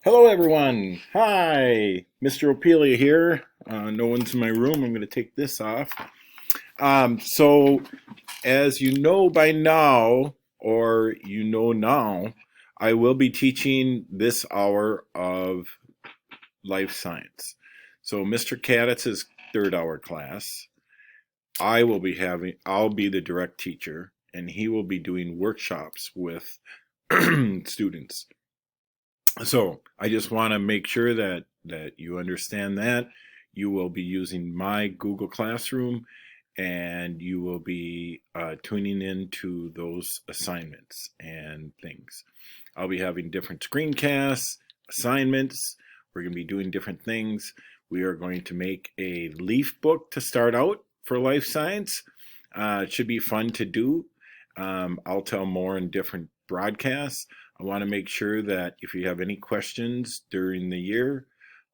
Hello, everyone. Hi, Mr. Opelia here. No one's in my room. I'm going to take this off. So, as you know by now, or you know now, I will be teaching this hour of life science. So, Mr. Caditz's third hour class, I'll be the direct teacher, and he will be doing workshops with students. So I just want to make sure that you understand that you will be using my Google Classroom and you will be tuning into those assignments and things. I'll be having different screencasts, assignments. We're going to be doing different things. We are going to make a leaf book to start out for life science. It should be fun to do. I'll tell more in different broadcasts. I want to make sure that if you have any questions during the year,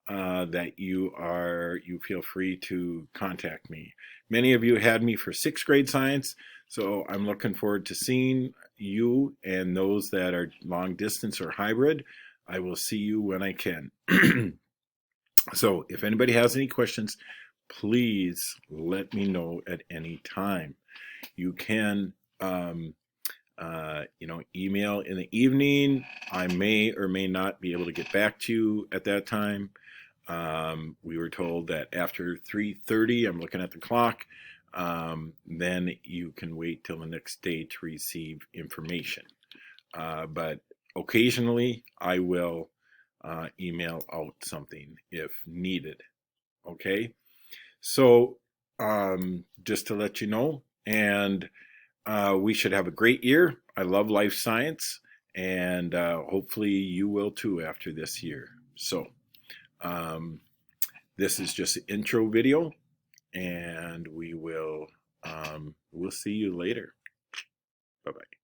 that you feel free to contact me. Many of you had me for sixth grade science, so I'm looking forward to seeing you and those that are long distance or hybrid. I will see you when I can. So if anybody has any questions, please let me know at any time. You can email in the evening. I may or may not be able to get back to you at that time. We were told that after 3:30, I'm looking at the clock, then you can wait till the next day to receive information. But occasionally I will email out something if needed. Okay? So just to let you know, and we should have a great year. I love life science, and hopefully you will too after this year. So this is just an intro video, and we'll see you later. Bye bye.